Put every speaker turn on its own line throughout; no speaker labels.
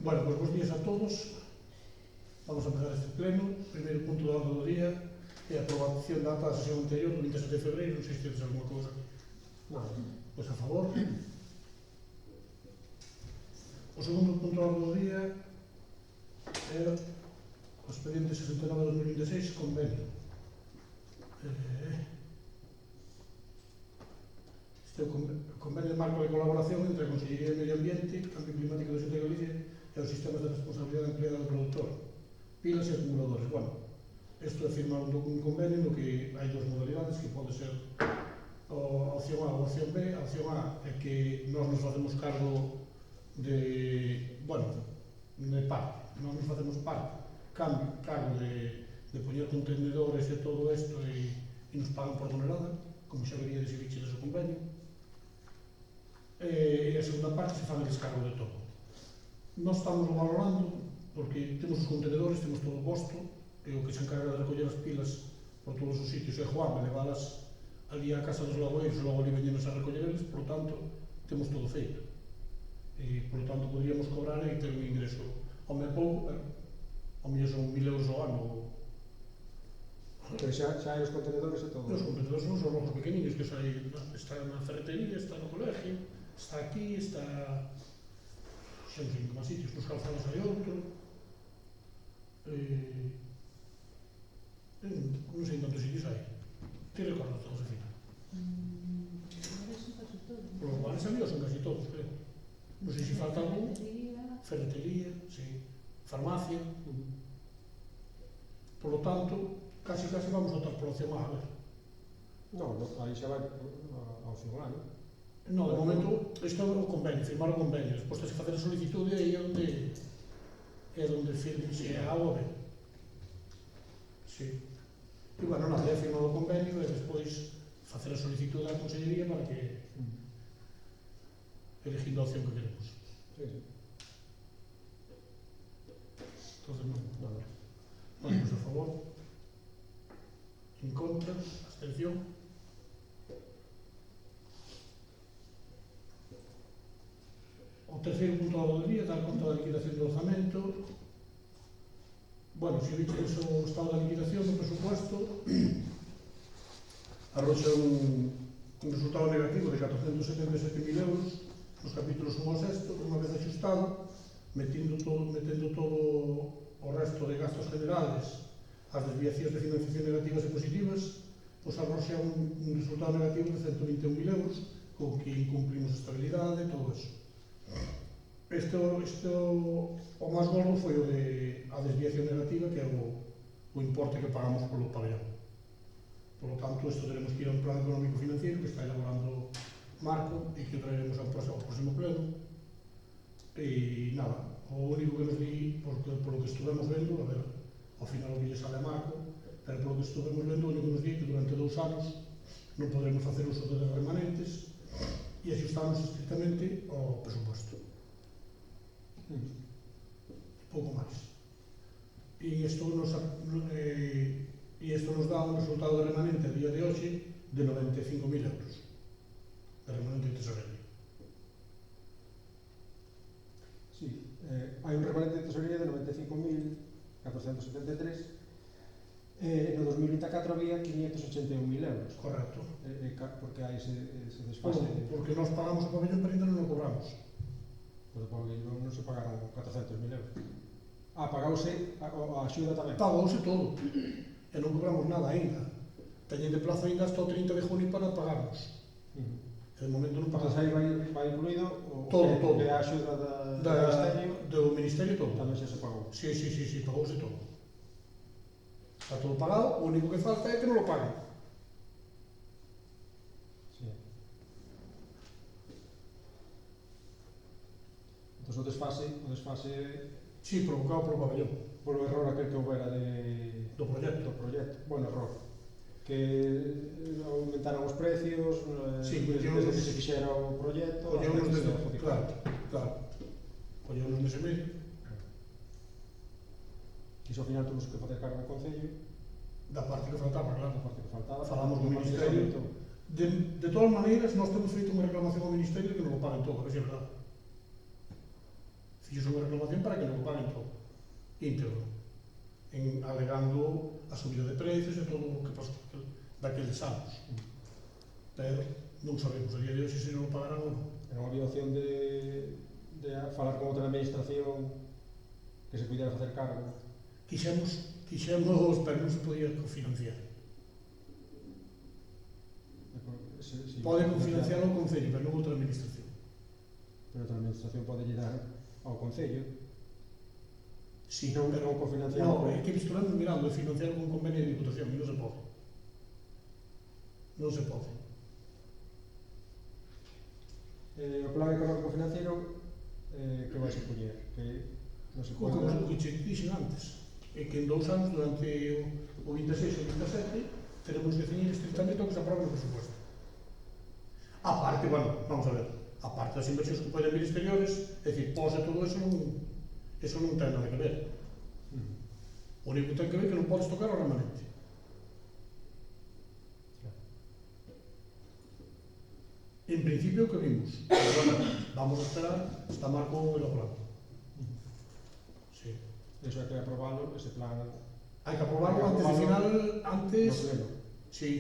Bueno, pues bons días a todos. Vamos a empezar este pleno. Primeiro punto da orde do día é a aprobación da ata da sesión anterior do 27 de febreiro. Non sei se tedes alguma cousa.
Nada.
Pois a favor. O segundo punto da orde do día é o expediente 69/2026, convenio. Este é o convenio de marco de colaboración entre a Consellería de Medio Ambiente, Cambio Climático da Xunta de Galicia e os sistemas de responsabilidade empleada do produtor, pilas e acumuladores. Bueno, isto é firmar un convenio no que hai dos modalidades, que pode ser a opción A ou a opción B. A opción A é que nós nos facemos cargo de, bueno, de parte, nós nos facemos cargo de poñer contenedores e todo isto e nos pagan por tonelada, como xa vería de se biches o convenio. E a segunda parte se fan descargo de todo. Nós estamos valorando, porque temos os contenedores, temos todo o posto, e o que se encarga de recoller as pilas por todos os sitios é Juan, e leválas ali á casa dos lagoeiros, e logo ali veñenos a recoller eles, por tanto, temos todo feito. E, por tanto, podríamos cobrar e ter un ingreso ao me pouco, ao mellor son 1000 euros ao ano.
Pero xa hai os contenedores e todo.
Os contenedores non son os pequeninos, que está na ferretería, está no colegio, está aquí, está... xa non sei en que máis sitios, nos calzados hai outro. Non sei en tantos sitios hai. Ti recordas todos, Sofía? Os bares ali son casi todos, creo. Non sei se falta algún. Ferretería, sí. Farmacia. Por lo tanto, casi vamos a optar por opción A, a ver.
Non, aí xa vai a opción A, non?
No, de momento, isto é o convenio, firmar o convenio. Despois tens que facer a solicitude e aí é onde firme se é A ou B. Sí. E, bueno, nada, é firmar o convenio e despois facer a solicitude á Consellería para que elegindo a opción que queremos.
Sí, sí.
Entonces, non, nada. Vamos a favor. En contra, abstención. O terceiro punto do día, dar conta da liquidación do orzamento. Bueno, se viches o estado da liquidación do presupuesto, arroxa un resultado negativo de 477.000 euros nos capítulos 1 ao 6, unha vez axustado, metendo todo o resto de gastos generales, as desviacións de financiación negativas e positivas, pois arroxa un resultado negativo de 121.000 euros, con que incumplimos a estabilidade e todo eso. O máis gordo foi a desviación negativa, que é o importe que pagamos polo pabellón. Por lo tanto, isto teremos que ir a un plan económico financiero que está elaborando Marco e que traeremos ao próximo pleno. E nada, o único que nos di, por lo que estuvemos vendo, a ver, ao final o que lle sale a Marco, pero por lo que estuvemos vendo, o único que nos di é que durante 2 anos non podremos facer uso de remanentes e axustamos estrictamente ao presupuesto. Pouco máis. E isto nos dá un resultado de remanente a día de hoxe de 95.000 euros de remanente de tesorería.
Sí, hai un remanente de tesorería de 95.473 e no 2024 había 581.000 euros.
Correcto.
Porque hai ese desfase.
Porque nós pagamos o pabellón, pero ainda non o cobramos.
Pero porque non se pagaron 400.000 euros. Pagouse a axuda tamén.
Pagouse todo. E non cobramos nada ainda. Teñen de plazo ainda hasta o 30 de junio para pagarnos. E de momento non pagamos.
Entón aí vai incluído
todo.
A axuda
do Ministerio todo.
Tamén xa se pagou.
Sí, pagouse todo. Está todo pagado, o único que falta é que non lo paguen.
Sí. Entón o desfase...
Sí, provocado polo pabellón.
Polo error aquel que houbera
do proxecto.
Bueno, error. Que aumentaron os precios, desde que se fixera o proxecto...
Colleunos desde... Claro. Colleunos nese medio.
E ao final temos que facer cargo ao Concello.
Da parte que faltaba, claro.
Da parte que faltaba.
Falamos do Ministerio. De todas maneiras, nós temos feito unha reclamación ao Ministerio que non lo paguen todo, a ver se é verdade. fixose unha reclamación para que non o paguen todo, íntegro, alegando a subida de precios e todo o que pasou daqueles anos. Pero non sabemos a día de hoxe se non o pagarán ou non.
Era unha obligación de falar con outra administración que se pudiera facer cargo.
Quixemos, pero non se podía cofinanciar. Pode cofinanciar o Concello, pero non outra administración.
Pero outra administración pode dar ao Concello.
Sí,
non cofinanciar.
No, é que estou mirando de financiar con convenio de Diputación e non se pode. Non se pode.
O plan económico financiero que vai se poñer? Que non se pode...
O que che dixen antes, é que en 2 anos, durante o 26 e o 27, teremos que ceñir estrictamente o que se aproba no presupuesto. A parte, bueno, vamos a ver, a parte das inversións que poden vir exteriores, é dicir, pose todo eso non ten nada que ver. O único que ten que ver é que non podes tocar o remanente. En principio o que vimos, pero bueno, vamos a esperar, está Marco elaborado. Sí.
Eso hai que aprobarlo, ese plan...
Hai que aprobarlo antes de final, antes...
No pleno.
Sí,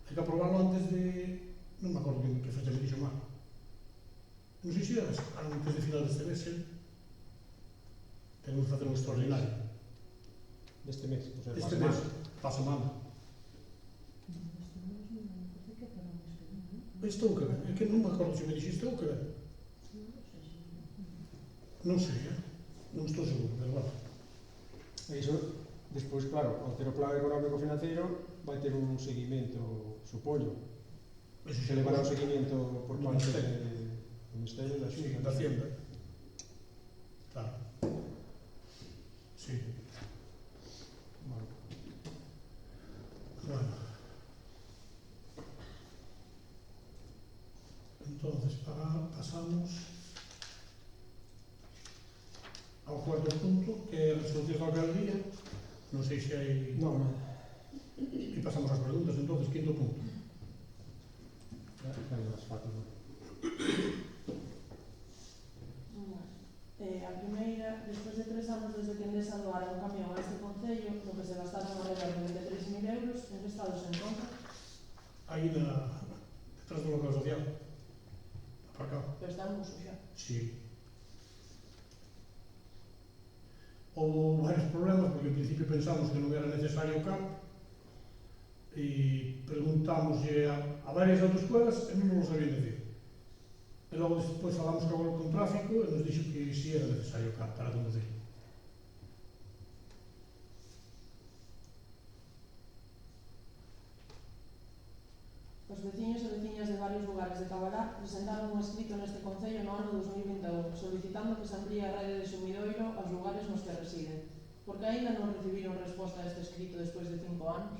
hai que aprobarlo antes de... Non me acordo que fecha me dixo Marco. Non sei se era antes de final deste mes, tenemos que facer un extraordinario.
Deste mes, o sea,
Este mes, pa semana. Estou que ver, é que non me acordo se me dixiste ou que ver. Non sei, non estou seguro, pero bueno.
E iso, despois, claro, ao ter o plan económico financiero, vai ter un seguimento, supoño.
Eso
Se levará un seguimento por parte do Ministerio da
Sí,
Xunta.
da Hacienda. Claro. Sí.
Bueno.
Entonces, pasamos ao cuarto punto, que é a resolución da alcaldía. Non sei se hai...
Non,
E pasamos ás preguntas, entonces, quinto punto.
máis fácil.
A primeira, despois de 3 anos desde que Endesa doara un camión a este concello, no que se gastaron alrededor de 23.000 euros, en que estado se encontra?
Aí detrás do local social. Aparcado.
Pero está en uso xa.
Sí. Houve varios problemas, porque en principio pensamos que non era necesario o CAP, e preguntámoslle a varias autoescuelas e non nos sabían decir. E logo despois falamos con tráfico e nos dixo que si era necesario o CAP para conducir.
Os veciños e veciñas de varios lugares de Cabalá presentaron un escrito neste concello no ano 2021 solicitando que se amplíe a rede de sumidoiro aos lugares nos que residen. Por que aínda non recibiron resposta a este escrito despois de 5 anos?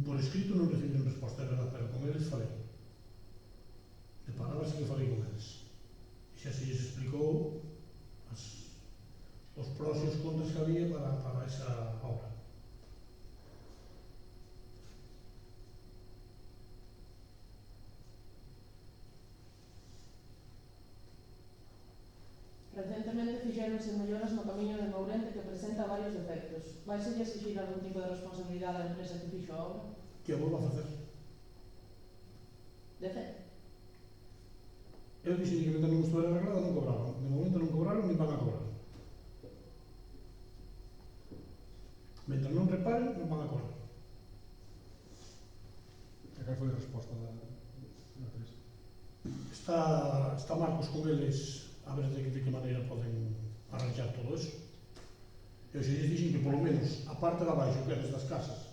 Por escrito non recibiron resposta, é verdad, pero con eles falei. De palabras que falei con eles. E xa se lles explicou os pros e os contras que había para esa obra.
Recentemente fixéronse melloras no camiño de Mourente que presenta varios defectos. Vaise lle exigir algún tipo de responsabilidade á empresa que fixo a obra?
Que a volva a facer.
Defecto?
Eu dixen que mentre non estuera arreglada non cobraban. De momento non cobraron ni van a cobrar. Mentre non reparen, non van a cobrar.
E cal foi a resposta da empresa?
Está Marcos con eles a ver de que maneira poden arranxar todo eso. Eu xe lles dixen que polo menos a parte de abaixo, que é desde as casas,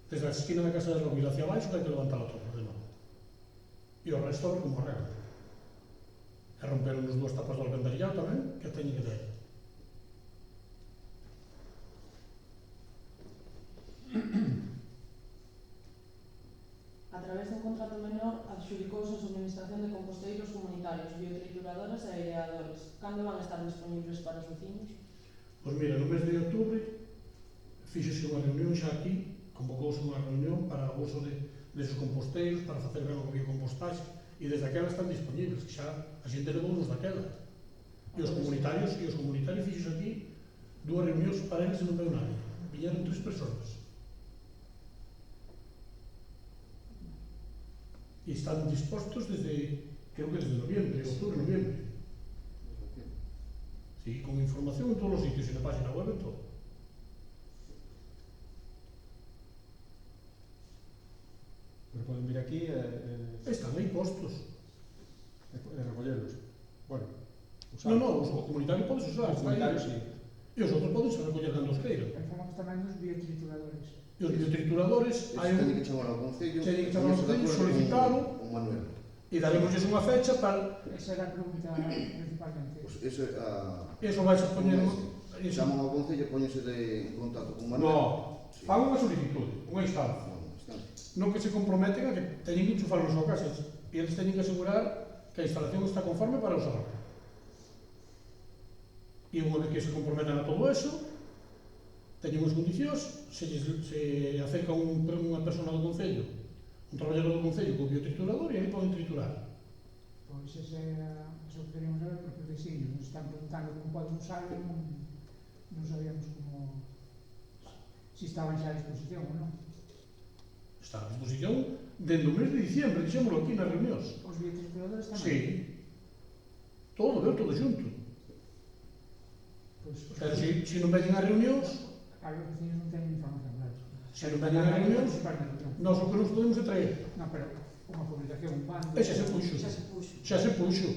desde a esquina da casa de Rovira hacia abaixo, que hai que levantar a torre de novo. E o resto a ver como arreglan. E romperon os 2 tapas do alcantarillado tamén, que teñen que ter.
A través dun contrato menor, adxudicouse a subministración de composteiros comunitarios, biotrituradoras e aireadores. Cando van estar disponibles para os veciños?
Pois mira, no mes de outubro fíxose unha reunión xa aquí, convocouse unha reunión para o uso deses composteiros, para facer ben o biocompostaxe, e desde aquela están disponibles, que xa a xente levou-nos daquela. E os comunitarios fixos aquí 2 reunións para eles e non veo nadie. Viñeron 3 personas. E están dispostos desde, creo que desde noviembre, outubro, noviembre. Sí, con información en todos os sitios, e na página web e todo.
Pero poden vir aquí
Están aí postos.
recollelos. Bueno,
Non, o comunitario podes usar.
Os comunitarios, sí.
E os outros podes recoller cando os queiran.
E falamos tamén dos biotrituradores.
E os biotrituradores, hai un...
Teñen que chamar ao Concello,
Teñen que chamar ao Concello, solicitalo,
con Manuel.
e daremosles unha fecha para...
Esa era a pregunta principalmente.
Pues eso é a...
Eso vais a poñer...
Chaman ao Concello, póñense en contacto con Manuel.
No, fan unha solicitude, unha instancia.
No, está.
Non que se comprometen a que teñen que enchufar nas súas casas. E eles teñen que asegurar que a instalación está conforme para usarla. E unha vez que se comprometan a todo eso, teñen unhas condicións, se acerca unha persona do Concello, un traballador do Concello co biotriturador, e ali poden triturar.
Pois esa era eso que queríamos saber, porque sí, nos están preguntando como poden usarlo, non sabíamos como... si estaban xa a disposición ou non.
Está a disposición dende o mes de diciembre, dixémoslo aquí nas reunións.
Os biotrituradores tamén?
Sí. Todo, veo todo xunto.
Pois,
Pero se non veñen as reunións,
claro, os vecinos non teñen información, claro.
se non veñen as reunións, nós o que nos podemos é traer.
Non, pero unha publicación, un bando...
E xa se puxo. Xa se puxo.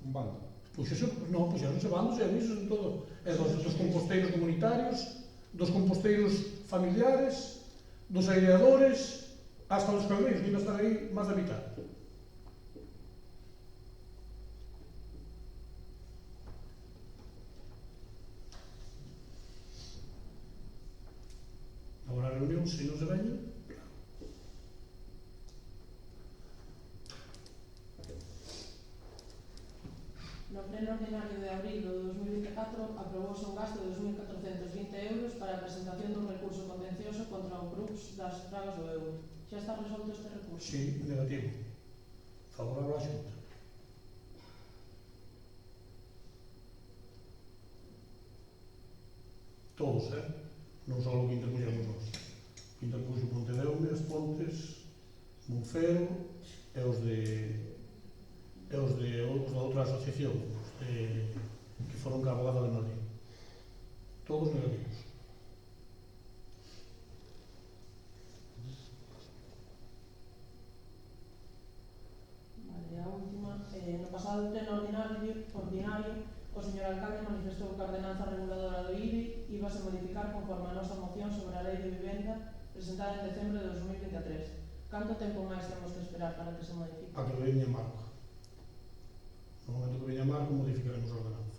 un bando.
Puxose, non, puxeronse bandos e avisos en todo. E dos composteiros comunitarios, dos composteiros familiares, dos aireadores, hasta dos caldeiros, que ainda están aí máis da mitad. Agora a reunión, se non se veñen,
No pleno ordinario de abril do 2024 aprobouse un gasto de 2.420 euros para a presentación dun recurso contencioso contra o CRUPS das pragas do Euro. Xa está resolto este recurso?
sí, negativo. Favorable á Xunta. Todos, non só o que interpuxemos nós. Interpuxo Pontedeume, as Pontes, Monfero e os da outra asociación, que foron ca abogada de Madrid. Todos negativos.
Vale, a última, no pasado pleno ordinario, o señor alcalde manifestou que a ordenanza reguladora do IBI íbase a modificar conforme a nosa moción sobre a lei de vivenda presentada en decembro de 2023. Canto tempo máis temos que esperar para que se modifique?
A que veña Marco. No momento que veña Marco, modificaremos a ordenanza.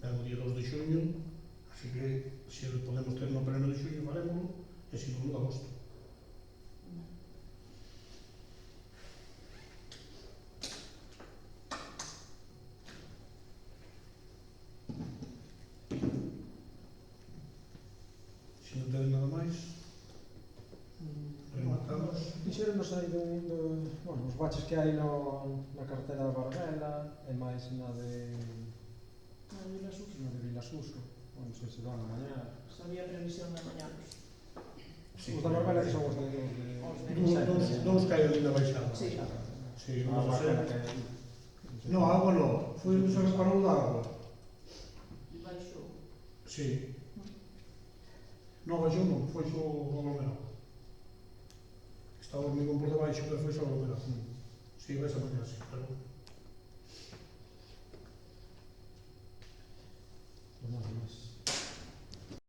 Ben o día 2 de xuño, así que se podemos ter no pleno de xuño, farémoslo, e se non, de agosto. Se non tedes nada máis, rematamos.
Dixéronos aí bueno, os baches que hai na carretera da Barbela e máis na de Vilasuso, non sei se van a mañá.
Sabía previsión de mañanos.
Sí,
Os da Barbela que son os de
Dous que hai ali na baixada.
Sí.
Sí,
a
non sei.
máquina que
No, agua no. Foi se reparou da agua.
Baixo.
Sí. No, baixou non, foi só o aglomerado. Estaba o hormigón por debaixo, pero foi só o aglomerado. Sí, vais a mañá, sí, pero...